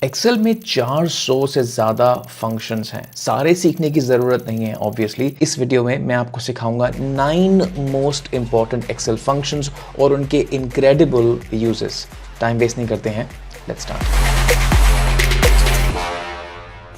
Excel में 400 से ज़्यादा फंक्शंस हैं। सारे सीखने की ज़रूरत नहीं है ऑब्वियसली। इस वीडियो में मैं आपको सिखाऊंगा 9 मोस्ट इंपॉर्टेंट एक्सेल फंक्शंस और उनके इनक्रेडिबल यूजेस। टाइम वेस्ट नहीं करते हैं, लेट्स स्टार्ट।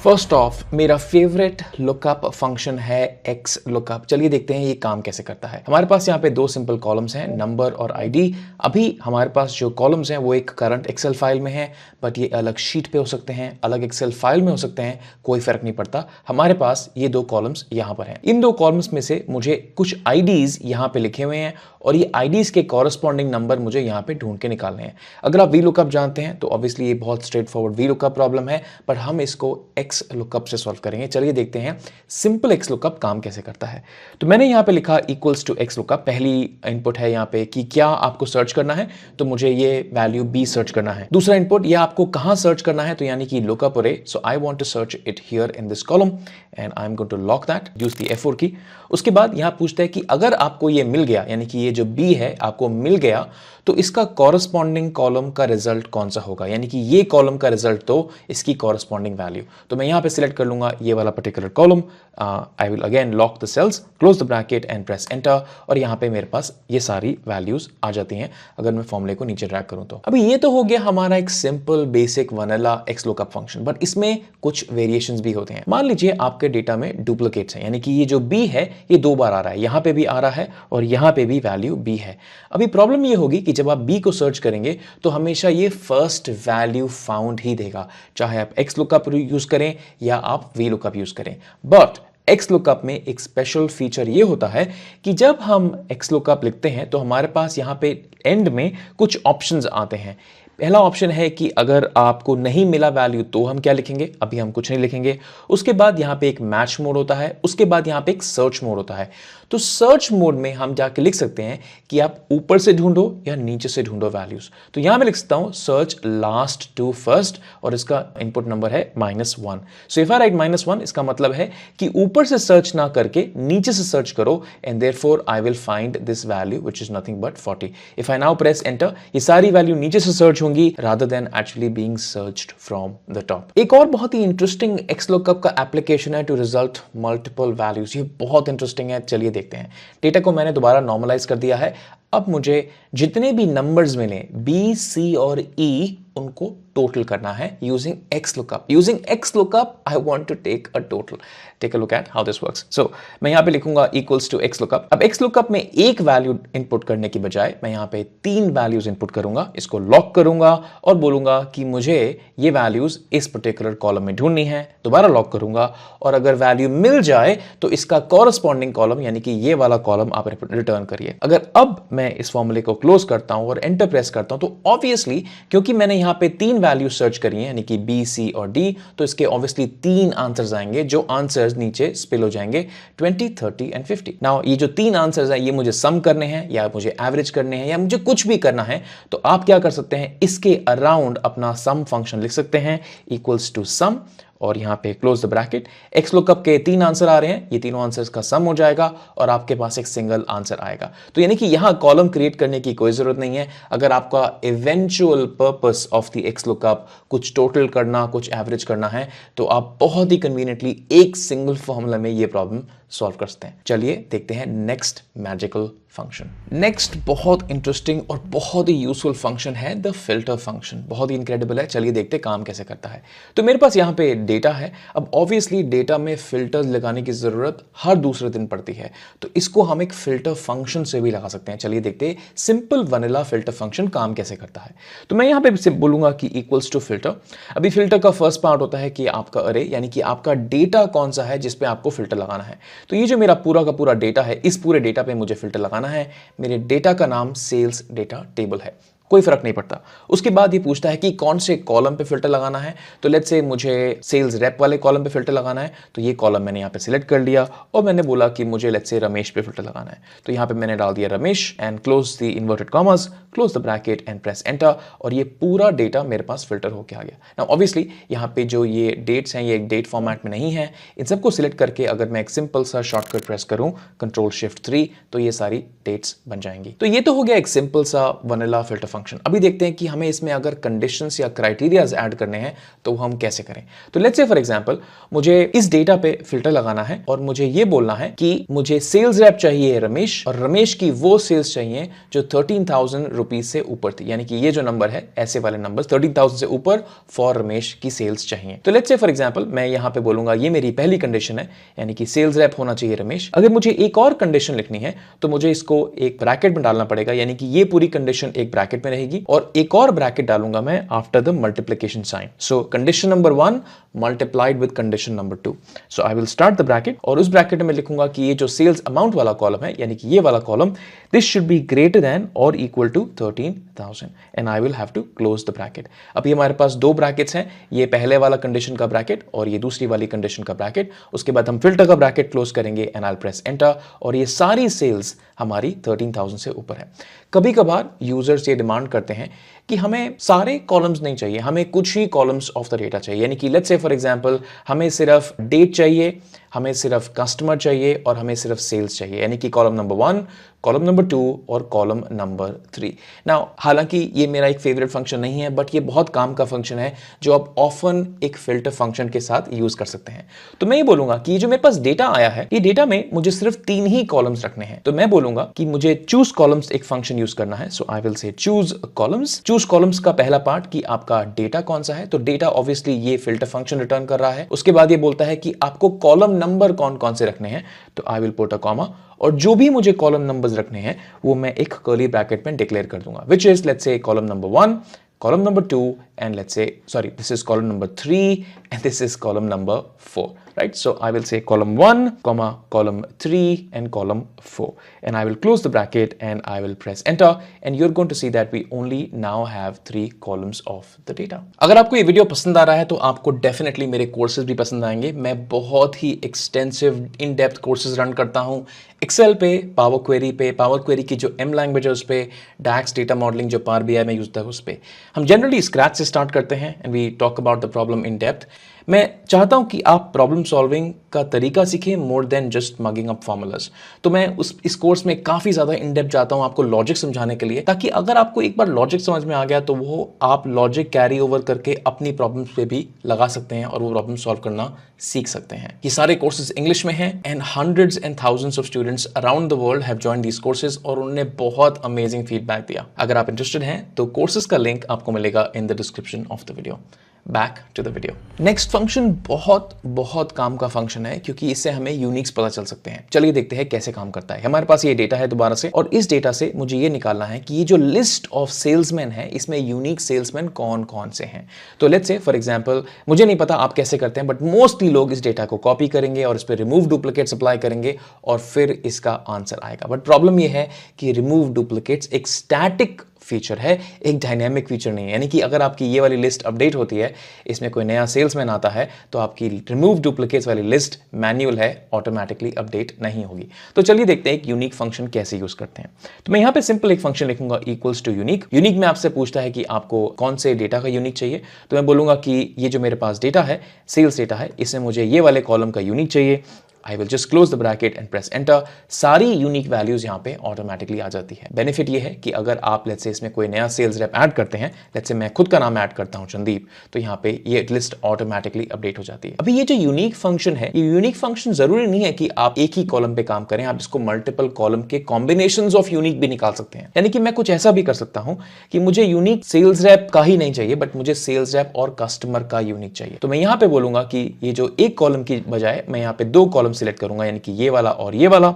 फर्स्ट ऑफ मेरा फेवरेट लुकअप फंक्शन है एक्स लुकअप। चलिए देखते हैं ये काम कैसे करता है। हमारे पास यहाँ पे दो सिंपल कॉलम्स हैं, नंबर और आईडी। अभी हमारे पास जो कॉलम्स हैं वो एक करंट एक्सेल फाइल में है, बट ये अलग शीट पे हो सकते हैं, अलग एक्सेल फाइल में हो सकते हैं, कोई फर्क नहीं पड़ता। हमारे पास ये दो कॉलम्स यहाँ पर हैं। इन दो कॉलम्स में से मुझे कुछ आईडीज यहाँ पे लिखे हुए हैं और ये आईडीज के कॉरस्पॉन्डिंग नंबर मुझे यहाँ पे ढूंढ के निकालने हैं। अगर आप वी लुकअप जानते हैं तो ऑब्वियसली ये बहुत straight forward V lookup problem है, बट हम इसको एक्स लुकअप से सॉल्व करेंगे। चलिए देखते हैं सिंपल एक्स लुकअप काम कैसे करता है। तो मैंने यहाँ पे लिखा इक्वल्स टू एक्स लुकअप। पहली इनपुट है यहाँ पे कि क्या आपको सर्च करना है, तो मुझे ये वैल्यू बी सर्च करना है। दूसरा इनपुट ये आपको कहाँ सर्च करना है, तो यानी कि लुकअप अरे। So I want to search it here in this column and I am going to lock that, use the F4 key. उसके बाद यहाँ पूछता है कि अगर आपको ये मिल गया, यानी कि ये जो बी है आपको मिल गया, तो इसका कॉरस्पॉन्डिंग कॉलम का रिजल्ट कौन सा होगा, यानी कि ये कॉलम का रिजल्ट तो इसकी कॉरस्पॉन्डिंग वैल्यू। तो मैं यहाँ पे सिलेक्ट कर लूंगा ये वाला particular column. I will again lock the cells, close the bracket and press enter, और यहाँ पे मेरे पास ये सारी वैल्यूज आ जाती हैं अगर मैं फॉर्मूले को नीचे ड्रैग करूं तो। अभी ये तो हो गया हमारा एक simple basic vanilla x lookup function, but इसमें कुछ वेरिएशंस भी होते हैं। मान लीजिए आपके डेटा में डुप्लीकेट्स हैं, यानी कि ये जो बी है ये दो बार आ रहा है, यहाँ पे भी आ रहा है और यहाँ पे भी वैल्यू बी है। अभी प्रॉब्लम ये होगी कि जब आप बी को सर्च करेंगे तो हमेशा ये फर्स्ट वैल्यू फाउंड ही देगा, चाहे आप एक्स लुकअप यूज करें या आप वी लुकअप यूज करें। बट एक्स लुकअप में एक स्पेशल फीचर ये होता है कि जब हम एक्स लुकअप लिखते हैं तो हमारे पास यहाँ पे एंड में कुछ ऑप्शंस आते हैं। पहला ऑप्शन है कि अगर आपको नहीं मिला वैल्यू तो हम क्या लिखेंगे, अभी हम कुछ नहीं लिखेंगे। उसके बाद यहाँ पे एक मैच मोड होता है, उसके बाद यहाँ पे एक सर्च मोड होता है। तो सर्च मोड में हम जाके लिख सकते हैं कि आप ऊपर से ढूंढो या नीचे से ढूंढो वैल्यूज। तो यहां मैं लिख सकता हूं सर्च लास्ट टू फर्स्ट और इसका इनपुट नंबर है -1। सो इफ आई राइट -1, इसका मतलब है कि ऊपर से सर्च ना करके नीचे से सर्च करो and therefore I will find this value which is nothing but 40। If I now press enter, ये सारी वैल्यू नीचे से सर्च होंगी rather than actually being searched from the top. एक और बहुत ही इंटरेस्टिंग एक्स लुकअप का एप्लीकेशन है टू रिजल्ट मल्टीपल वैल्यूज। ये बहुत इंटरेस्टिंग है, चलिए देखते हैं। डेटा को मैंने दोबारा नॉर्मलाइज कर दिया है। अब मुझे जितने भी नंबर्स मिले बी, सी और ई, उनको टोटल करना है using X lookup. Using X lookup I want to take a total. Take a look at how this works. So मैं यहां पे लिखूंगा इक्वल्स टू एक्स लुकअप। अब एक्स लुकअप में एक वैल्यू इनपुट करने की बजाय मैं यहां पे 3 वैल्यूज इनपुट करूंगा। इसको लॉक करूंगा और बोलूंगा कि मुझे ये वैल्यूज इस पर्टिकुलर कॉलम में ढूंढनी है। दोबारा लॉक करूंगा और अगर वैल्यू मिल जाए तो इसका कॉरस्पॉन्डिंग कॉलम, यानी कि ये वाला कॉलम आप रिटर्न करिए। अगर अब मैं इस फॉर्मूले को क्लोज करता हूं और एंटर प्रेस करता हूं तो ऑब्वियसली क्योंकि मैंने यहां पे 3 वैल्यू सर्च करी है, यानी कि बी, सी और डी, तो इसके ऑब्वियसली 3 आंसर्स आएंगे जो आंसर्स नीचे स्पिल हो जाएंगे 20, 30 एंड 50। नाउ ये जो 3 आंसर्स हैं ये मुझे सम करने हैं या मुझे एवरेज करने हैं या मुझे कुछ भी करना है, तो आप क्या कर सकते हैं, इसके अराउंड अपना सम फंक्शन लिख सकते हैं इक्वल्स टू सम और यहां पे close the bracket. X lookup के 3 आंसर आ रहे हैं, ये तीनों आंसर्स का सम हो जाएगा और आपके पास एक सिंगल आंसर आएगा। तो यानी कि यहां कॉलम क्रिएट करने की कोई जरूरत नहीं है। अगर आपका eventual purpose of the x lookup कुछ टोटल करना, कुछ एवरेज करना है, तो आप बहुत ही कन्वीनियंटली एक सिंगल फॉर्मूला में ये प्रॉब्लम सॉल्व कर सकते हैं। चलिए देखते हैं नेक्स्ट मैजिकल फंक्शन। नेक्स्ट बहुत इंटरेस्टिंग और बहुत ही यूजफुल फंक्शन है द फिल्टर फंक्शन। बहुत ही इनक्रेडिबल है, चलिए देखते हैं काम कैसे करता है। तो मेरे पास यहाँ पे डेटा है। अब ऑब्वियसली डेटा में फिल्टर्स लगाने की जरूरत हर दूसरे दिन पड़ती है, तो इसको हम एक फिल्टर फंक्शन से भी लगा सकते हैं। चलिए देखते हैं सिंपल वनीला फिल्टर फंक्शन काम कैसे करता है। तो मैं यहाँ पे बोलूंगा कि इक्वल्स टू फिल्टर। अभी फिल्टर का फर्स्ट पार्ट होता है कि आपका अरे, यानी कि आपका डेटा कौन सा है जिसपे आपको फिल्टर लगाना है। तो ये जो मेरा पूरा का पूरा डेटा है, इस पूरे डेटा पे मुझे फिल्टर लगाना है। मेरे डेटा का नाम सेल्स डेटा टेबल है, कोई फर्क नहीं पड़ता। उसके बाद ये पूछता है कि कौन से कॉलम पे फिल्टर लगाना है। तो लेट्स से मुझे सेल्स रेप वाले कॉलम पे फिल्टर लगाना है, तो ये कॉलम मैंने यहाँ पे सिलेक्ट कर लिया और मैंने बोला कि मुझे लेट्स से रमेश पे फिल्टर लगाना है। तो यहाँ पे मैंने डाल दिया Ramesh and close the inverted commas, close the bracket and press enter, और ये पूरा डेटा मेरे पास फिल्टर होके आ गया। नाउ ऑब्वियसली यहाँ पे जो ये डेट्स हैं ये एक डेट फॉर्मेट में नहीं है। इन सबको सिलेक्ट करके अगर मैं एक सिंपल सा शॉर्टकट प्रेस करूँ Ctrl Shift 3, तो ये सारी डेट्स बन जाएंगी। तो ये तो हो गया एक सिंपल सा वनीला फिल्टर फंक्शन। फंक्शन। अभी देखते हैं कि हमें इसमें अगर कंडीशंस या क्राइटेरियाज ऐड करने हैं तो हम कैसे करें। तो लेट्स से फॉर एग्जांपल मुझे इस डेटा पे फिल्टर लगाना है और मुझे ये बोलना है कि मुझे सेल्स रैप चाहिए रमेश, और रमेश की वो सेल्स चाहिए जो 13,000 रुपीज से ऊपर थी, यानी कि ये जो नंबर है ऐसे वाले नंबर 13,000 से ऊपर फॉर रमेश की सेल्स चाहिए। तो लेट्स से फॉर एग्जांपल मैं यहां पे बोलूंगा ये मेरी पहली कंडीशन है, यानी कि सेल्स रैप होना चाहिए रमेश। अगर मुझे एक और कंडीशन लिखनी है तो मुझे इसको एक ब्रैकेट में डालना पड़ेगा, यानी कि ये पूरी कंडीशन एक ब्रैकेट में रहेगी और एक और ब्रैकेट डालूंगा मैं after the multiplication sign. So condition number 1 multiplied with condition number 2। So I will start the bracket और उस ब्रैकेट में लिखूंगा कि ये जो सेल्स अमाउंट वाला कॉलम है, यानी कि ये वाला column, this should be greater than और equal to 13,000 and I will have to close the bracket. अभी हमारे पास दो ब्रैकेट्स हैं, ये पहले वाला कंडीशन का ब्रैकेट और ये दूसरी वाली कंडीशन का ब्रैकेट। उसके बाद हम फिल्टर का ब्रैकेट क्लोज करेंगे and I will press enter, और ये सारी सेल्स हमारी 13,000 से ऊपर है। कभी कभार यूजर्स ये डिमांड करते हैं कि हमें सारे कॉलम्स नहीं चाहिए, हमें कुछ ही कॉलम्स ऑफ द डेटा चाहिए, यानी कि लेट्स से फॉर एग्जांपल हमें सिर्फ डेट चाहिए, हमें सिर्फ कस्टमर चाहिए और हमें सिर्फ सेल्स चाहिए, यानी कि कॉलम नंबर 1, कॉलम नंबर 2 और कॉलम नंबर 3। नाउ हालांकि ये मेरा एक फेवरेट फंक्शन नहीं है, बट ये बहुत काम का फंक्शन है जो आप ऑफन एक फिल्टर फंक्शन के साथ यूज कर सकते हैं। तो मैं ये बोलूंगा कि जो मेरे पास डेटा आया है, ये डेटा में मुझे सिर्फ 3 ही कॉलम्स रखने हैं। तो मैं बोलूंगा कि मुझे चूज कॉलम्स एक फंक्शन यूज करना है। So I will say choose columns. Choose columns का पहला पार्ट कि आपका डेटा कौन सा है, तो डेटा ऑब्वियसली ये फिल्टर फंक्शन रिटर्न कर रहा है। उसके बाद ये बोलता है कि आपको कॉलम नंबर कौन कौन से रखने हैं, तो I will put a comma, और जो भी मुझे कॉलम नंबर्स रखने हैं वो मैं एक कर्ली ब्रैकेट में डिक्लेयर कर दूंगा, which is let's say column number 1, column number 2, and let's say, sorry, this is column number 3 and this is column number 4, right? So I will say column 1 comma column 3 and column 4, and I will close the bracket and I will press enter, and you're going to see that we only now have 3 columns of the data. अगर आपको ये video पसंद आ रहा है तो आपको definitely मेरे courses भी पसंद आएंगे। मैं बहुत ही extensive in depth courses run करता हूँ एक्सेल पे, पावर क्वेरी की जो एम लैंग्वेज है उस पे, डैक्स डेटा मॉडलिंग जो पावर बीआई में यूज होता है उस पे। हम जनरली स्क्रैच से स्टार्ट करते हैं and we talk about the problem in depth. मैं चाहता हूं कि आप प्रॉब्लम सॉल्विंग का तरीका सीखें more than just mugging up formulas. तो मैं इस कोर्स में काफ़ी ज़्यादा इन डेप्थ जाता हूं आपको लॉजिक समझाने के लिए, ताकि अगर आपको एक बार लॉजिक समझ में आ गया तो वो आप लॉजिक कैरी ओवर करके अपनी प्रॉब्लम्स पे भी लगा सकते हैं और वो प्रॉब्लम सॉल्व करना सीख सकते हैं। ये सारे कोर्सेज इंग्लिश में हैं and hundreds and thousands of students around the world have joined these courses और उन्होंने बहुत अमेजिंग फीडबैक दिया। अगर आप इंटरेस्टेड हैं तो कोर्सेज का लिंक आपको मिलेगा in the description of the video. Back to the video. Next function बहुत काम का फंक्शन है क्योंकि इससे हमें यूनिक्स पता चल सकते हैं। चलिए देखते हैं कैसे काम करता है। हमारे पास ये डेटा है दोबारा से, और इस डेटा से मुझे ये निकालना है कि ये जो लिस्ट ऑफ सेल्समैन है इसमें यूनिक सेल्समैन कौन कौन से हैं। तो लेट्स से फॉर एग्जांपल, मुझे नहीं पता आप कैसे करते हैं, बट मोस्टली लोग इस डेटा को कॉपी करेंगे और इस पर रिमूव डुप्लीकेट्स अप्लाई करेंगे और फिर इसका आंसर आएगा। बट प्रॉब्लम ये है कि रिमूव डुप्लीकेट्स एक स्टैटिक फीचर है, एक डायनेमिक फीचर नहीं है। यानी कि अगर आपकी ये वाली लिस्ट अपडेट होती है, इसमें कोई नया सेल्समैन आता है, तो आपकी रिमूव डुप्लीकेट्स वाली लिस्ट मैन्युअल है, ऑटोमेटिकली अपडेट नहीं होगी। तो चलिए देखते हैं एक यूनिक फंक्शन कैसे यूज करते हैं। तो मैं यहाँ पे सिंपल एक फंक्शन लिखूंगा इक्वल्स टू यूनिक। यूनिक में आपसे पूछता है कि आपको कौन से डेटा का यूनिक चाहिए, तो मैं बोलूंगा कि ये जो मेरे पास डेटा है, सेल्स डेटा है, इसमें मुझे ये वाले कॉलम का यूनिक चाहिए। I will just close the bracket and press enter। सारी यूनिक वैल्यूज यहाँ पे ऑटोमेटिकली आ जाती है। बेनिफिट ये है कि अगर आप लेट्स से इसमें कोई नया सेल्स रेप ऐड करते हैं, लेट्स से मैं खुद का नाम ऐड करता हूँ चंदीप, तो यहाँ पे ये लिस्ट ऑटोमेटिकली अपडेट हो जाती है। अभी ये जो यूनिक फंक्शन है, ये यूनिक फंक्शन जरूरी नहीं है कि आप एक ही कॉलम पे काम करें, आप इसको मल्टीपल कॉलम के कॉम्बिनेशंस ऑफ यूनिक भी निकाल सकते हैं। यानी कि मैं कुछ ऐसा भी कर सकता हूँ कि मुझे यूनिक सेल्स रेप का ही नहीं चाहिए, बट मुझे सेल्स रेप और कस्टमर का यूनिक चाहिए। तो मैं यहाँ पे बोलूंगा कि ये जो एक कॉलम की बजाय मैं यहाँ पे 2 कॉलम सिलेक्ट करूंगा, यानी कि ये वाला और ये वाला,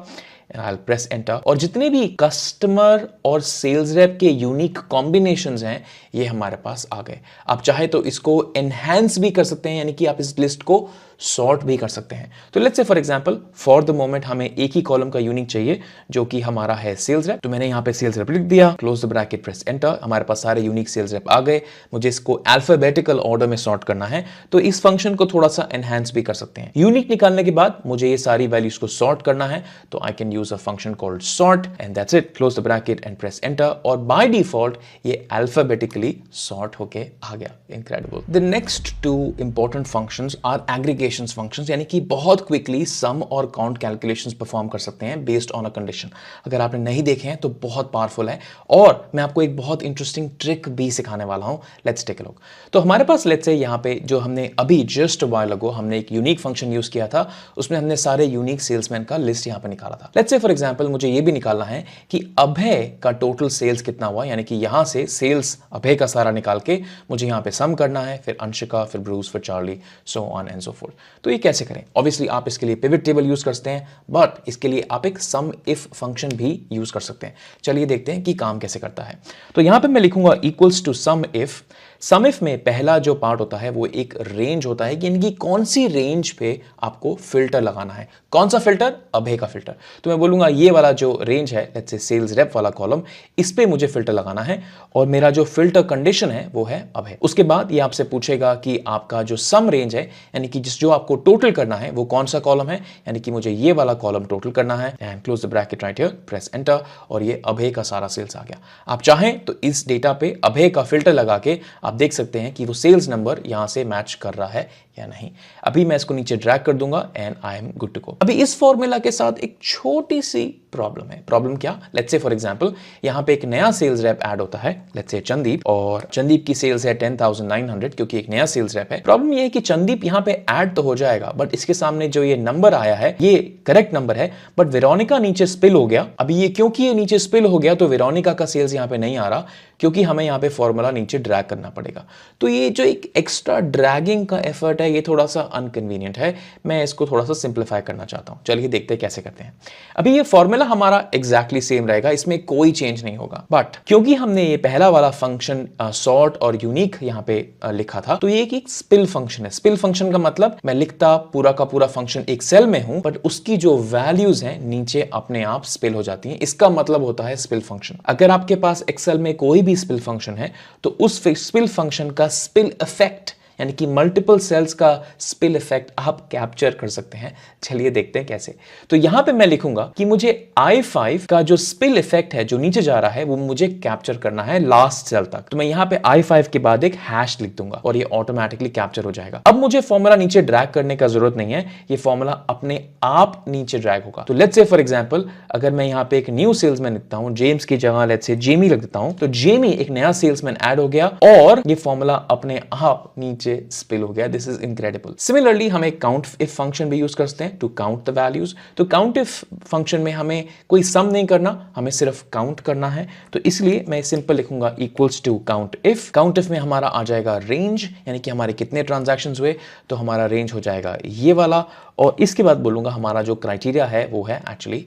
and I'll press enter। और जितने भी कस्टमर और सेल्स रेप के यूनिक कॉम्बिनेशंस हैं ये हमारे पास आ गए। आप चाहे तो इसको एनहांस भी कर सकते हैं, यानी कि आप इस लिस्ट को सॉर्ट भी कर सकते हैं। तो let's say for example, for the moment हमें एक ही कॉलम का यूनिक चाहिए जो कि हमारा है सेल्स रेप। तो मैंने यहाँ पे सेल्स रेप लिख दिया, close the bracket, press enter. हमारे पास सारे यूनिक सेल्स रेप आ गए। मुझे इसको अल्फाबेटिकल ऑर्डर में सॉर्ट करना है, तो इस फंक्शन को थोड़ा सा एनहांस भी कर सकते हैं। यूनिक निकालने के बाद मुझे ये सारी वैल्यूज को सॉर्ट करना है, तो I can use a function called sort and that's it. Close the bracket and press enter, और बाय डिफॉल्ट ये अल्फाबेटिकली सॉर्ट होके आ गया। Incredible. The next 2 important functions are aggregate multiplication functions, यानी कि बहुत क्विकली सम और काउंट कैलकुलेशंस परफॉर्म कर सकते हैं बेस्ड ऑन अ कंडीशन। अगर आपने नहीं देखे हैं तो बहुत पावरफुल है, और मैं आपको एक बहुत इंटरेस्टिंग ट्रिक भी सिखाने वाला हूं। Let's take a look. तो हमारे पास लेट्स से यहाँ पे जो हमने अभी जस्ट व्हाइल अगो हमने एक यूनिक फंक्शन यूज किया था, उसमें हमने सारे यूनिक सेल्समैन का लिस्ट यहाँ पे निकाला था। लेट्स से फॉर एग्जांपल मुझे ये भी निकालना है कि अभय का टोटल सेल्स कितना हुआ, यानी कि यहां से सेल्स अभय का सारा निकाल के मुझे यहाँ पे सम करना है, फिर अंशिका, फिर ब्रूस, फिर Charlie, so on and so fourth. तो ये कैसे करें? ऑब्वियसली आप इसके लिए पिवट टेबल यूज कर सकते हैं, बट इसके लिए आप एक सम इफ फंक्शन भी यूज कर सकते हैं। चलिए देखते हैं कि काम कैसे करता है। तो यहां पे मैं लिखूंगा equals to sum if. Sum if में पहला जो पार्ट होता है वो एक रेंज होता है, यानी कि कौन सी रेंज पे आपको फिल्टर लगाना है। कौन सा फिल्टर? अभय का फिल्टर। तो मैं बोलूंगा ये वाला जो रेंज है, लेट्स से सेल्स रेप वाला कॉलम, इस पे मुझे फिल्टर लगाना है, और मेरा जो फिल्टर कंडीशन है वो है अभय। उसके बाद ये आपसे पूछेगा कि आपका जो सम रेंज है, यानी कि जो आपको टोटल करना है वो कौन सा कॉलम है, यानी कि मुझे ये वाला कॉलम टोटल करना है। And close the bracket right here, press enter, और ये अभय का सारा सेल्स आ गया। आप चाहें तो इस डेटा पे अभय का फिल्टर लगा के आप देख सकते हैं कि वो सेल्स नंबर यहां से मैच कर रहा है या नहीं। अभी मैं इसको नीचे ड्रैग कर दूंगा and I am good to go. अभी इस फॉर्मूला के साथ एक छोटी सी प्रॉब्लम है। प्रॉब्लम क्या? लेट्स से फॉर एग्जांपल यहां पे एक नया सेल्स रैप ऐड होता है, लेट्स से चंदीप, और चंदीप की सेल्स है 10,900 क्योंकि एक नया सेल्स रैप है। प्रॉब्लम ये है कि चंदीप यहां पे ऐड तो हो जाएगा, बट इसके सामने जो ये नंबर आया है ये करेक्ट नंबर है, बट वेरोनिका नीचे स्पिल हो गया। अभी ये क्योंकि ये नीचे स्पिल हो गया तो वेरोनिका का सेल्स यहां पे नहीं आ रहा, क्योंकि हमें यहां पे फॉर्मूला नीचे ड्रैग करना पड़ेगा। तो ये जो एक एक्स्ट्रा ड्रैगिंग का एफर्ट है ये थोड़ा सा अनकन्वीनियंट है। मैं इसको थोड़ा सा सिंप्लीफाई करना चाहता हूं। चलिए देखते हैं कैसे करते हैं। अभी ये फॉर्मूला हमारा एग्जैक्टली सेम रहेगा, इसमें कोई चेंज नहीं होगा, बट क्योंकि हमने ये पहला वाला फंक्शन सॉर्ट और यूनिक यहां पे लिखा था, तो ये एक स्पिल फंक्शन है। स्पिल फंक्शन का मतलब मैं लिखता पूरा का पूरा फंक्शन एक सेल में हूं, बट उसकी जो वैल्यूज हैं नीचे अपने आप स्पिल हो जाती हैं। इसका मतलब होता है स्पिल फंक्शन। अगर आपके पास एक्सेल में कोई भी स्पिल फंक्शन है तो उस स्पिल फंक्शन का स्पिल इफेक्ट, यानी कि मल्टीपल सेल्स का स्पिल इफेक्ट आप कैप्चर कर सकते हैं। चलिए देखते हैं कैसे। तो यहां पे मैं लिखूंगा कि मुझे I5 का जो स्पिल इफेक्ट है जो नीचे जा रहा है वो मुझे कैप्चर करना है लास्ट सेल तक। तो मैं यहां पे I5 के बाद एक हैश लिख दूंगा और ये ऑटोमेटिकली कैप्चर हो जाएगा। अब मुझे फॉर्मूला नीचे ड्रैग करने का जरूरत नहीं है, ये फॉर्मूला अपने आप नीचे ड्रैग होगा। तो लेट्स से फॉर एग्जांपल अगर मैं यहां पे एक न्यू सेल्समैन लिखता हूं, जेम्स की जगह लेट्स से जेमी लिख देता हूं, तो जेमी एक नया सेल्समैन ऐड हो गया और ये फॉर्मूला अपने आप नीचे स्पिल हो गया। This is incredible. सिमिलरली हम एक काउंट इफ फंक्शन भी यूज कर सकते हैं टू काउंट द वैल्यूज। तो काउंट इफ फंक्शन में हमें कोई सम नहीं करना, हमें सिर्फ काउंट करना है। तो इसलिए मैं सिंपल लिखूंगा equals to count if. Count if में हमारा आ जाएगा रेंज, यानी कि हमारे कितने ट्रांजैक्शंस हुए, तो हमारा रेंज हो जाएगा ये वाला, और इसके बाद बोलूंगा हमारा जो क्राइटेरिया है वो है एक्चुअली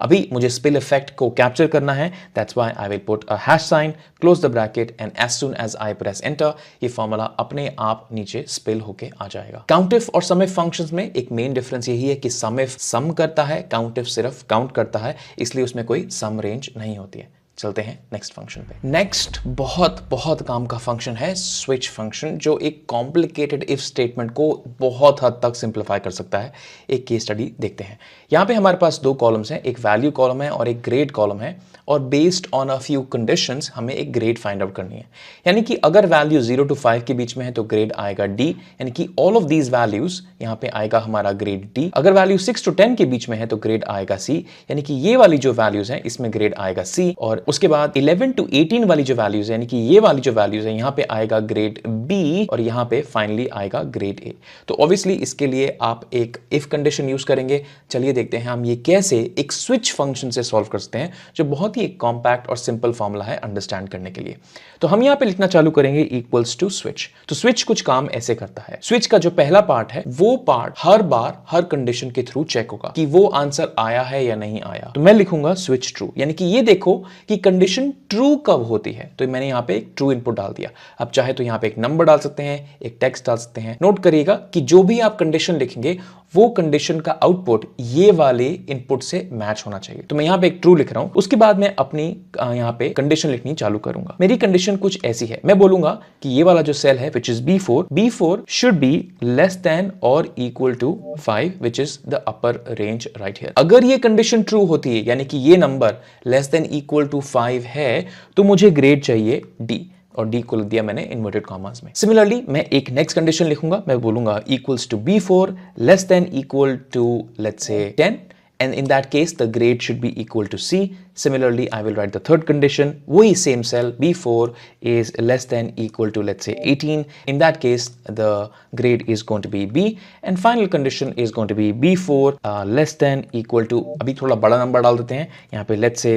अभी मुझे स्पिल इफेक्ट को कैप्चर करना है। That's why I will put a hash sign, close the bracket, and as soon as I press enter ये फॉर्मूला अपने आप नीचे स्पिल होके आ जाएगा। काउंट इफ और सम इफ फंक्शंस में एक मेन डिफरेंस यही है कि सम इफ सम करता है, काउंट इफ सिर्फ काउंट करता है, इसलिए उसमें कोई सम रेंज नहीं होती है। चलते हैं नेक्स्ट फंक्शन पे। नेक्स्ट बहुत काम का फंक्शन है स्विच फंक्शन, जो एक कॉम्प्लिकेटेड इफ स्टेटमेंट को बहुत हद तक सिंप्लीफाई कर सकता है। एक केस स्टडी देखते हैं। यहां पे हमारे पास दो कॉलम्स हैं, एक वैल्यू कॉलम है और एक ग्रेड कॉलम है, और based on a few conditions हमें एक ग्रेड फाइंड आउट करनी है। यानी कि अगर वैल्यू 0 to 5 के बीच में है तो ग्रेड आएगा D, यानी कि ऑल ऑफ दीज वैल्यूज यहां पे आएगा हमारा ग्रेड D। अगर वैल्यू 6 to 10 के बीच में है तो ग्रेड आएगा C, यानी कि ये वाली जो वैल्यूज हैं इसमें ग्रेड आएगा C, और उसके बाद 11 to 18 वाली जो वैल्यूज है, यानी कि ये वाली जो वैल्यूज है यहां पे आएगा ग्रेड B, और यहां पे फाइनली आएगा ग्रेड A। तो ऑब्वियसली इसके लिए आप एक इफ कंडीशन यूज करेंगे। चलिए देखते हैं हम ये कैसे एक स्विच फंक्शन से सॉल्व कर सकते हैं, जो बहुत ही एक कॉम्पैक्ट और सिंपल फॉर्मूला है अंडरस्टैंड करने के लिए। तो हम यहां पे लिखना चालू करेंगे इक्वल्स टू स्विच। तो स्विच कुछ काम ऐसे करता है। स्विच का जो पहला पार्ट है वो पार्ट हर बार हर कंडीशन के थ्रू चेक होगा कि वो आंसर आया है या नहीं आया। तो मैं लिखूंगा स्विच ट्रू, यानी कि ये देखो कि कंडीशन ट्रू कब होती है। तो मैंने यहां पे एक ट्रू इनपुट डाल दिया। अब चाहे तो यहां पे एक नंबर डाल सकते हैं, एक टेक्स्ट डाल सकते हैं। नोट करिएगा कि जो भी आप कंडीशन लिखेंगे वो कंडीशन का आउटपुट ये वाले इनपुट से मैच होना चाहिए। तो मैं यहां पे एक ट्रू लिख रहा हूं, उसके बाद मैं अपनी यहां पे कंडीशन लिखनी चालू करूंगा। मेरी कंडीशन कुछ ऐसी है, मैं बोलूंगा कि ये वाला जो सेल है which is B4 should be less than और equal to 5 which is the upper range right here. अगर ये कंडीशन ट्रू होती है, यानी कि ये number less than equal to 5 है, तो मुझे ग्रेड चाहिए D। और डी को लिख दिया मैंने इन्वर्टेड कॉमास में। सिमिलरली मैं एक नेक्स्ट कंडीशन लिखूंगा, मैं बोलूंगा equals to B4 less than equal to let's say 10, and in that case the grade should be equal to C. Similarly I will write the third condition, वही same cell B4 is less than equal to let's say 18. In that case the grade is going to be B, and final condition is going to be B4 less than equal to, अभी थोड़ा बड़ा number डाल देते हैं यहाँ पे, let's say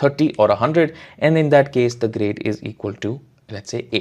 30 or 100, and in that case the grade is equal to let's say A.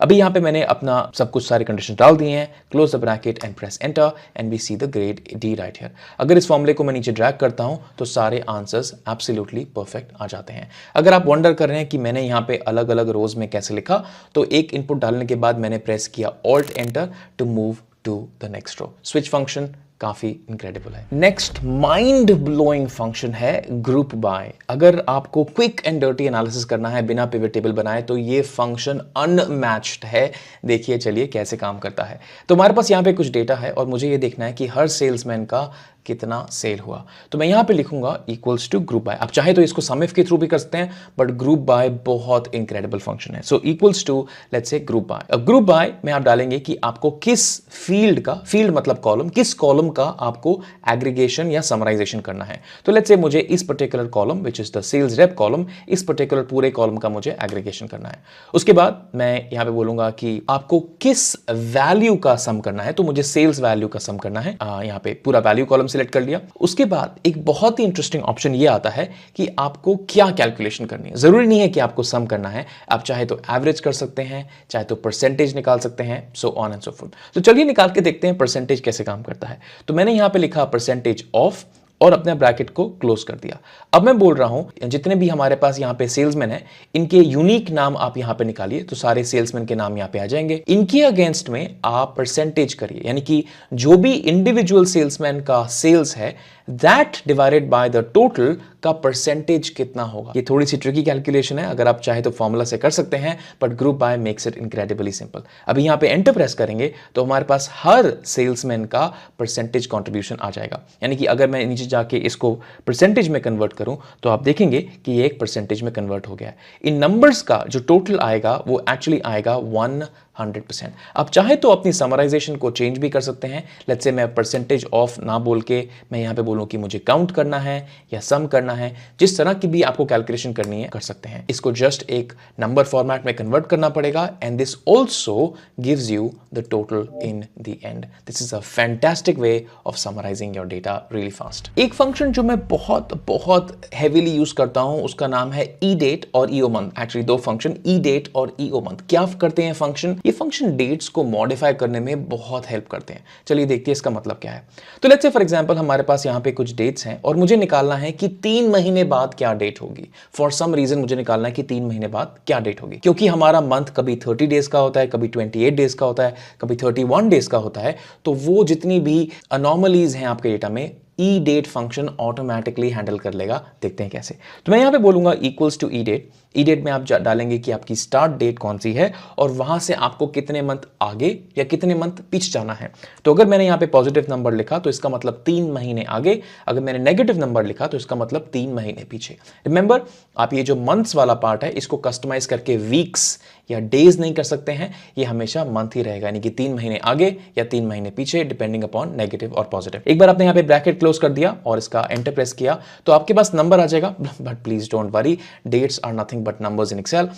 अभी यहाँ पे मैंने अपना सब कुछ सारे कंडीशन डाल दिए हैं, close the bracket and press enter and we see the grade D right here. अगर इस फॉर्मूले को मैं नीचे ड्रैग करता हूँ तो सारे आंसर्स एब्सोल्युटली परफेक्ट आ जाते हैं। अगर आप वंडर कर रहे हैं कि मैंने यहाँ पे अलग अलग रोज में कैसे लिखा, तो एक इनपुट डालने के बाद मैंने प्रेस किया alt enter to move to the next row. Switch function काफी इनक्रेडिबल है। नेक्स्ट माइंड ब्लोइंग फंक्शन है ग्रुप बाय। अगर आपको क्विक एंड डर्टी एनालिसिस करना है बिना पिवट टेबल बनाए तो ये फंक्शन अनमैच्ड है। देखिए चलिए कैसे काम करता है। तो हमारे पास यहाँ पे कुछ डेटा है और मुझे ये देखना है कि हर सेल्समैन का कितना सेल हुआ। तो मैं यहाँ पे लिखूंगा इक्वल्स टू ग्रुप बाय। आप चाहे तो इसको सम इफ के थ्रू भी कर सकते हैं, बट ग्रुप बाय बहुत इनक्रेडिबल फंक्शन है। So equals to let's say group by. अब ग्रुप बाय में आप डालेंगे कि आपको किस फील्ड का, फील्ड मतलब कॉलम, किस कॉलम का आपको एग्रीगेशन या समराइजेशन करना है। तो लेट्स से मुझे इस particular column which is the sales rep column, इस पर्टिकुलर पूरे कॉलम का मुझे एग्रीगेशन करना है। उसके बाद मैं यहाँ पे बोलूंगा कि आपको किस वैल्यू का सम करना है, तो मुझे सेल्स वैल्यू का सम करना है। यहाँ पे पूरा वैल्यू कॉलम सिलेक्ट कर लिया। उसके बाद एक बहुत ही इंटरेस्टिंग ऑप्शन ये आता है कि आपको क्या कैलकुलेशन करनी है। जरूरी नहीं है कि आपको सम करना है, आप चाहे तो एवरेज कर सकते हैं, चाहे तो परसेंटेज निकाल सकते हैं, so on and so fourth. तो चलिए निकाल के देखते हैं परसेंटेज कैसे काम करता है। तो मैंने यहां पे लिखा परसेंटेज ऑफ और अपने ब्रैकेट को क्लोज कर दिया। अब मैं बोल रहा हूं जितने भी हमारे पास यहाँ पे सेल्समैन है, इनके यूनिक नाम आप यहाँ पे निकालिए, तो सारे सेल्समैन के नाम यहाँ पे आ जाएंगे। इनके अगेंस्ट में आप परसेंटेज करिए, यानी कि जो भी इंडिविजुअल सेल्समैन का सेल्स है that divided by the total का परसेंटेज कितना होगा। ये थोड़ी सी ट्रिकी कैलकुलेशन है, अगर आप चाहे तो फॉर्मूला से कर सकते हैं, but group bye makes it incredibly simple. अभी यहाँ पे एंटर प्रेस करेंगे तो हमारे पास हर सेल्समैन का परसेंटेज कंट्रीब्यूशन आ जाएगा। यानी कि अगर मैं नीचे जाके इसको परसेंटेज में कन्वर्ट करूं तो आप देखेंगे कि ये एक परसेंटेज में कन्वर्ट हो गया है। इन नंबर्स का जो टोटल आएगा वो एक्चुअली आएगा 100%। आप चाहे तो अपनी समराइजेशन को चेंज भी कर सकते हैं। लेट्स से मैं परसेंटेज ऑफ ना बोल के मैं यहाँ पे बोलूँ कि मुझे काउंट करना है या सम करना है, जिस तरह की भी आपको कैलकुलेशन करनी है कर सकते हैं। इसको जस्ट एक नंबर फॉर्मेट में कन्वर्ट करना पड़ेगा and this also gives you the total in the end. This is a fantastic way of summarising your data really fast. एक फंक्शन जो मैं बहुत हेवीली यूज करता हूं उसका नाम है ईडेट और ईओ मंथ। एक्चुअली दो फंक्शन, ईडेट और ईओ मंथ। क्या करते हैं फंक्शन? ये फंक्शन डेट्स को मॉडिफाई करने में बहुत हेल्प करते हैं। चलिए देखते हैं इसका मतलब क्या है। तो लेट्स से फॉर एग्जांपल हमारे पास यहाँ पे कुछ डेट्स हैं और मुझे निकालना है कि 3 महीने बाद क्या डेट होगी। फॉर सम रीजन मुझे निकालना है कि 3 महीने बाद क्या डेट होगी, क्योंकि हमारा मंथ कभी 30 डेज का होता है, कभी 28 डेज का होता है, कभी 31 डेज का होता है। तो वो जितनी भी अनॉमलीज हैं आपके डेटा में ई डेट फंक्शन ऑटोमेटिकली हैंडल कर लेगा। देखते हैं कैसे। तो मैं यहां पे बोलूंगा equals to E date. E date में आप डालेंगे कि आपकी स्टार्ट डेट कौन सी है और वहां से आपको कितने मंथ आगे या कितने मंथ पीछे जाना है। तो अगर मैंने यहां पे पॉजिटिव नंबर लिखा तो इसका मतलब 3 महीने आगे, अगर मैंने नेगेटिव नंबर लिखा तो इसका मतलब 3 महीने पीछे। रिमेंबर, आप ये जो मंथ्स वाला पार्ट है इसको कस्टमाइज करके वीक्स या डेज नहीं कर सकते हैं, ये हमेशा मंथ ही रहेगा, यानी कि 3 महीने आगे या 3 महीने पीछे डिपेंडिंग अपॉन नेगेटिव और पॉजिटिव। एक बार आपने यहाँ पे ब्रैकेट क्लोज कर दिया और इसका एंटर प्रेस किया तो आपके पास नंबर आ जाएगा। But please don't worry, dates are nothing but numbers in Excel.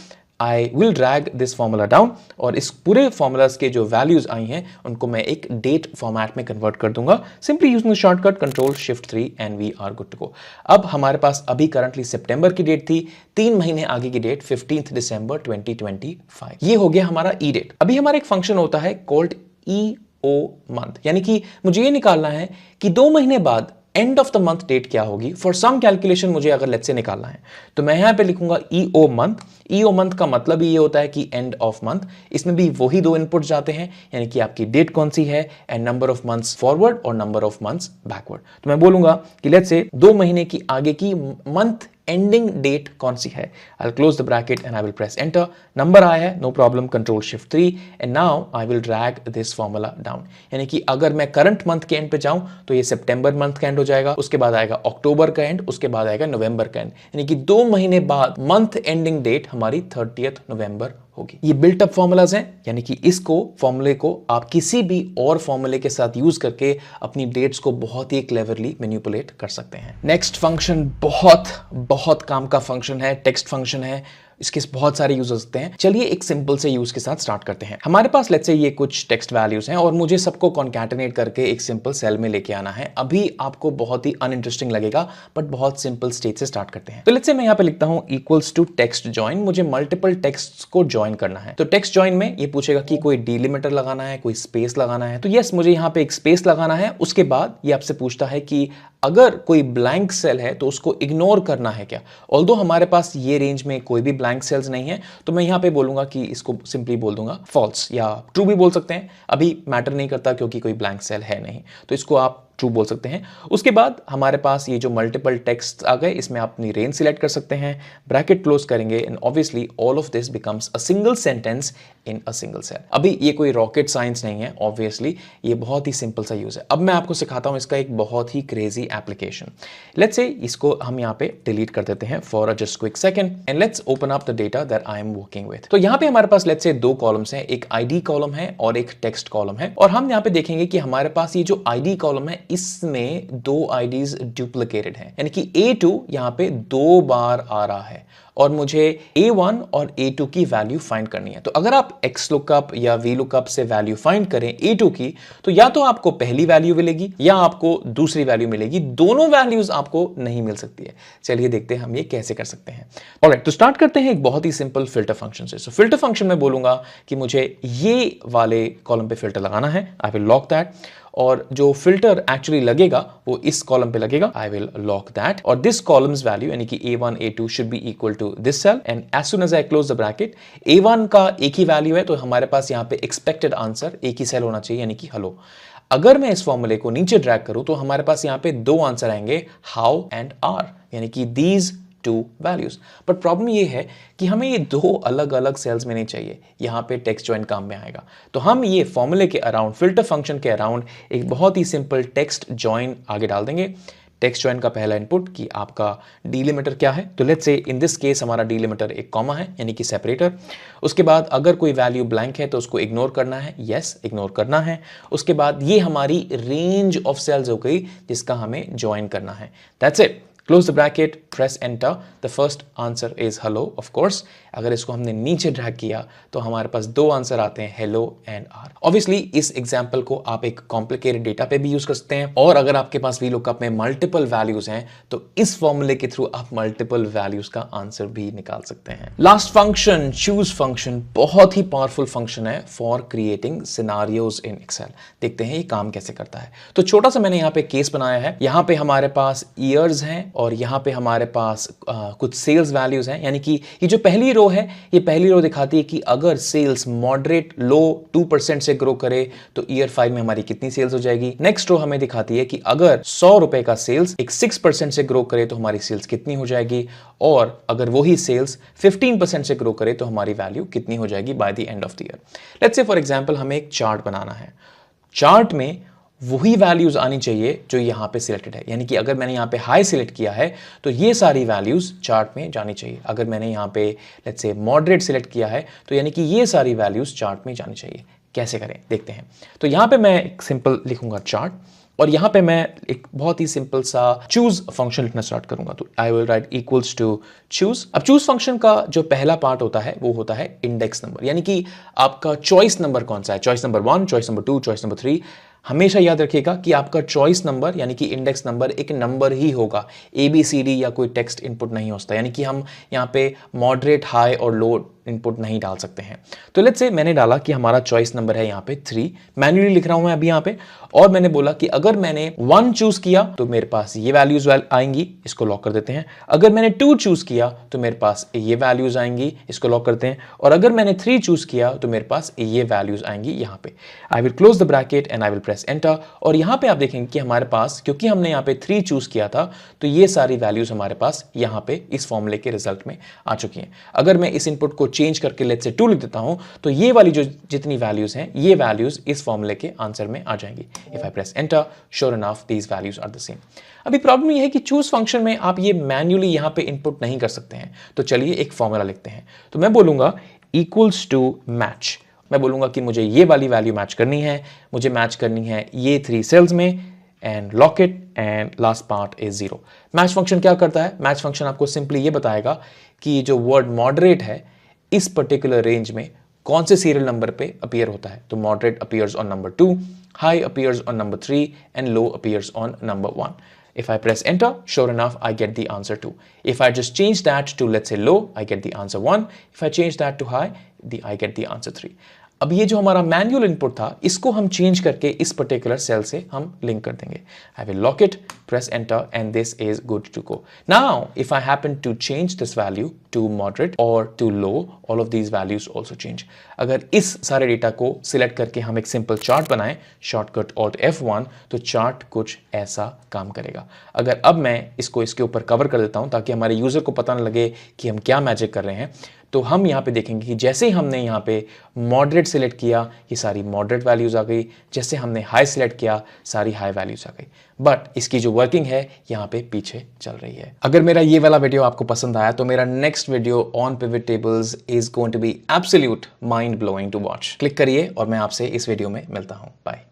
I will drag this formula down और इस पूरे फॉर्मूलाज के जो वैल्यूज आई हैं उनको मैं एक डेट फॉर्मेट में कन्वर्ट कर दूंगा, simply using shortcut Ctrl+Shift+3 and we are good to go. अब हमारे पास अभी करंटली सितंबर की डेट थी, 3 महीने आगे की डेट 15 दिसंबर 2025। ये हो गया हमारा ई डेट। अभी हमारा एक फंक्शन होता है कॉल्ड EO मंथ, यानी कि मुझे ये निकालना है कि 2 महीने बाद end of the month date क्या होगी। फॉर सम कैलकुलेशन मुझे अगर लेट्स से निकालना है तो मैं यहां पे लिखूंगा EO मंथ। EO मंथ का मतलब ये होता है कि एंड ऑफ मंथ। इसमें भी वही 2 इनपुट जाते हैं, यानी कि आपकी डेट कौन सी है and number of months forward और नंबर ऑफ मंथ्स बैकवर्ड। तो मैं बोलूंगा कि लेट्स से 2 महीने की आगे की मंथ एंडिंग डेट कौन सी है। I close the bracket and I will press enter. Number आया है, no problem, Ctrl+Shift+3 and now I will drag this formula down. यानी कि अगर मैं करंट मंथ के एंड पे जाऊं तो ये सितंबर मंथ का एंड हो जाएगा, उसके बाद आएगा अक्टूबर का एंड, उसके बाद आएगा नवंबर का एंड, यानी कि 2 महीने बाद मंथ एंडिंग डेट हमारी 30 नवंबर होगी। ये बिल्ट अप फॉर्मूलाज हैं, यानी कि इसको फॉर्मूले को आप किसी भी और फॉर्मूले के साथ यूज करके अपनी डेट्स को बहुत ही क्लेवरली मैनिपुलेट कर सकते हैं। नेक्स्ट फंक्शन बहुत काम का फंक्शन है, टेक्स्ट फंक्शन है। इसके बहुत सारे यूज हो सकते हैं। चलिए एक सिंपल से यूज के साथ स्टार्ट करते हैं। हमारे पास लेट्स से ये कुछ टेक्स्ट वैल्यूज हैं और मुझे सबको कॉन्कैटिनेट करके एक सिंपल सेल में लेके आना है। अभी आपको बहुत ही अनइंटरेस्टिंग लगेगा बट बहुत सिंपल स्टेज से स्टार्ट करते हैं। तो लेट्स से मैं यहाँ पे लिखता हूँ इक्वल्स टू टेक्स्ट जॉइन। मुझे मल्टीपल टेक्स्ट को ज्वाइन करना है। तो टेक्स्ट जॉइन में ये पूछेगा कि कोई डिलिमिटर लगाना है, कोई स्पेस लगाना है। तो यस, मुझे यहाँ पे एक स्पेस लगाना है। उसके बाद ये आपसे पूछता है कि अगर कोई ब्लैंक सेल है तो उसको इग्नोर करना है क्या। ऑल्दो हमारे पास ये रेंज में कोई भी ब्लैंक सेल्स नहीं है, तो मैं यहां पे बोलूंगा कि इसको सिंपली बोल दूंगा फॉल्स, या ट्रू भी बोल सकते हैं, अभी मैटर नहीं करता क्योंकि कोई ब्लैंक सेल है नहीं। तो इसको आप ट्रू बोल सकते हैं। उसके बाद हमारे पास ये जो मल्टीपल टेक्स्ट आ गए, इसमें आप अपनी रेंज सिलेक्ट कर सकते हैं, ब्रैकेट क्लोज करेंगे and obviously all of this becomes a single sentence in a single cell. अभी ये कोई रॉकेट साइंस नहीं है, ऑब्वियसली ये बहुत ही सिंपल सा यूज है। अब मैं आपको सिखाता हूं इसका एक बहुत ही क्रेजी एप्लीकेशन। लेट्स से इसको हम यहाँ पे डिलीट कर देते हैं for a just quick second and let's open up the data that I am working with. तो यहाँ पे हमारे पास लेट्स से दो कॉलम्स हैं, एक आईडी कॉलम है और एक टेक्स्ट कॉलम है। और हम यहाँ पे देखेंगे कि हमारे पास ये जो आईडी कॉलम है इसमें दो आईडीज डुप्लीकेटेड हैं, यानी कि A2 यहाँ पे 2 बार आ रहा है और मुझे A1 और A2 की वैल्यू फाइंड करनी है। तो अगर आप XLOOKUP या VLOOKUP से वैल्यू फाइंड करें A2 की, तो या तो आपको पहली वैल्यू मिलेगी या आपको दूसरी वैल्यू मिलेगी, दोनों वैल्यूज आपको नहीं मिल सकती है। चलिए देखते हैं हम ये कैसे कर सकते हैं। ऑलराइट, तो स्टार्ट करते हैं एक बहुत ही सिंपल फिल्टर फंक्शन से। सो फिल्टर फंक्शन में बोलूंगा कि मुझे ये वाले कॉलम पे फिल्टर लगाना है, आई विल लॉक दैट। और जो फिल्टर एक्चुअली लगेगा वो इस कॉलम पे लगेगा, आई विल लॉक दैट। और दिस कॉलम्स वैल्यू यानी कि A1 A2 should be equal to this cell and as soon as I close the bracket, A1 का एक ही वैल्यू है तो हमारे पास यहाँ पे एक्सपेक्टेड आंसर एक ही सेल होना चाहिए, यानी कि हेलो। अगर मैं इस फॉर्मूले को नीचे ड्रैग करूं तो हमारे पास यहाँ पे दो आंसर आएंगे, हाउ एंड आर, यानी कि these two values. But problem ये है कि हमें ये दो अलग अलग सेल्स में नहीं चाहिए, यहां पे टेक्स्ट जॉइन काम में आएगा। तो हम ये फॉर्मूले के अराउंड, फिल्टर फंक्शन के अराउंड एक बहुत ही सिंपल टेक्स्ट जॉइन आगे डाल देंगे। टेक्स्ट जॉइन का पहला इनपुट कि आपका डिलिमिटर क्या है। तो let's say in this case हमारा डिलिमिटर एक कॉमा है, यानी कि सेपरेटर। उसके बाद अगर कोई वैल्यू ब्लैंक है तो उसको इग्नोर करना है, यस इग्नोर करना है। उसके बाद ये हमारी रेंज ऑफ सेल्स हो गई जिसका हमें ज्वाइन करना है, that's it. Close the bracket, press enter. The first answer is hello, of course. अगर इसको हमने नीचे ड्रैग किया तो हमारे पास दो आंसर आते हैं, hello and r. Obviously इस एग्जाम्पल को आप एक कॉम्प्लिकेटेड डेटा पे भी यूज कर सकते हैं, और अगर आपके पास VLOOKUP में मल्टीपल वैल्यूज हैं तो इस फॉर्मूले के थ्रू आप मल्टीपल वैल्यूज का आंसर भी निकाल सकते हैं। लास्ट फंक्शन, चूज फंक्शन, बहुत ही पावरफुल फंक्शन है for creating scenarios in Excel. देखते हैं ये काम कैसे करता है। तो छोटा सा मैंने यहाँ पे केस बनाया है। यहाँ पे हमारे पास ईयर्स हैं और यहाँ पे हमारे पास कुछ सेल्स वैल्यूज हैं, यानी कि ये जो पहली रो है, ये पहली रो दिखाती है कि अगर सेल्स मॉडरेट लो 2% से ग्रो करे तो ईयर 5 में हमारी कितनी सेल्स हो जाएगी। नेक्स्ट रो हमें दिखाती है कि अगर 100 रुपए का सेल्स एक 6% से ग्रो करे तो हमारी सेल्स कितनी हो जाएगी, और अगर वही सेल्स 15% से ग्रो करे तो हमारी वैल्यू कितनी हो जाएगी by the end of the year. Let's say for example हमें एक चार्ट बनाना है। चार्ट में वही वैल्यूज आनी चाहिए जो यहां पे सिलेक्टेड है, यानी कि अगर मैंने यहां पे हाई सिलेक्ट किया है तो ये सारी वैल्यूज चार्ट में जानी चाहिए। अगर मैंने यहां पे लेट्स से मॉडरेट सिलेक्ट किया है तो यानी कि ये सारी वैल्यूज चार्ट में जानी चाहिए। कैसे करें देखते हैं। तो यहां पे मैं एक सिंपल लिखूंगा चार्ट, और यहां पे मैं एक बहुत ही सिंपल सा चूज फंक्शन लिखना स्टार्ट करूंगा। तो I will write equals to choose. अब चूज फंक्शन का जो पहला पार्ट होता है वो होता है इंडेक्स नंबर, यानी कि आपका चॉइस नंबर कौन सा है, choice number 1, choice number 2, choice number 3। हमेशा याद रखिएगा कि आपका चॉइस नंबर यानी कि इंडेक्स नंबर एक नंबर ही होगा, ABCD या कोई टेक्स्ट इनपुट नहीं होता, यानी कि हम यहाँ पे मॉडरेट, हाई और लो इनपुट नहीं डाल सकते हैं। तो लेट्स से मैंने डाला कि हमारा चॉइस नंबर है यहाँ पे 3, मैन्युअली लिख रहा हूं मैं अभी यहाँ पे, और मैंने बोला कि अगर मैंने 1 चूज किया तो मेरे पास ये वैल्यूज आएंगी, इसको लॉक कर देते हैं। अगर मैंने 2 चूज किया तो मेरे पास ये वैल्यूज आएंगी, इसको लॉक करते हैं। और अगर मैंने 3 चूज किया तो मेरे पास ये वैल्यूज आएंगी यहाँ पे। I will close the bracket and I will press enter. और यहाँ पे आप देखेंगे कि हमारे पास, क्योंकि हमने यहाँ पे 3 चूज किया था, तो ये सारी वैल्यूज हमारे पास यहाँ पे इस फॉर्मूले के रिजल्ट में आ चुकी हैं। अगर मैं इस इनपुट को चेंज करके लेट्स से 2 लिख देता हूं तो ये वाली जो जितनी वैल्यूज हैं ये वैल्यूज इस फॉर्मूले के आंसर में आ जाएंगी। If I press enter, sure enough these values are the same. अभी प्रॉब्लम ये है कि चूज फंक्शन में आप ये मैन्युअली यहां पे इनपुट नहीं कर सकते हैं। तो चलिए एक फॉर्मूला लिखते हैं। तो मैं बोलूंगा इक्वल्स टू मैच। मैं बोलूँगा कि मुझे ये वाली वैल्यू मैच करनी है, मुझे मैच करनी है ये 3 सेल्स में, and lock it, and last part is 0। Match function क्या करता है? मैच फंक्शन आपको सिंपली ये बताएगा कि जो वर्ड मॉडरेट है इस पर्टिकुलर रेंज में कौन से सीरियल नंबर पे अपीयर होता है। तो moderate appears on number 2, high appears on number 3 and low appears on number 1. If I press enter, sure enough, I get the answer 2. If I just change that to, let's say, low, I get the answer 1. If I change that to high, I get the answer 3. अब ये जो हमारा manual input था इसको हम change करके इस particular cell से हम लिंक कर देंगे। I will lock it, press enter, and this is good to go. Now, if I happen to change this value to moderate or to low, all of these values also change. अगर इस सारे data को select करके हम एक simple chart बनाएं, shortcut Alt F1, तो chart कुछ ऐसा काम करेगा। अगर अब मैं इसको इसके ऊपर कवर कर देता हूं ताकि हमारे यूजर को पता न लगे कि हम क्या मैजिक कर रहे हैं, तो हम यहाँ पे देखेंगे कि जैसे ही हमने यहाँ पे मॉडरेट सिलेक्ट किया ये सारी मॉडरेट वैल्यूज आ गई, जैसे हमने हाई सिलेक्ट किया सारी हाई वैल्यूज आ गई, बट इसकी जो वर्किंग है यहाँ पे पीछे चल रही है। अगर मेरा ये वाला वीडियो आपको पसंद आया तो मेरा next video on pivot tables is going to be absolute mind blowing to watch. Click करिए और मैं आपसे इस वीडियो में मिलता हूँ। बाय।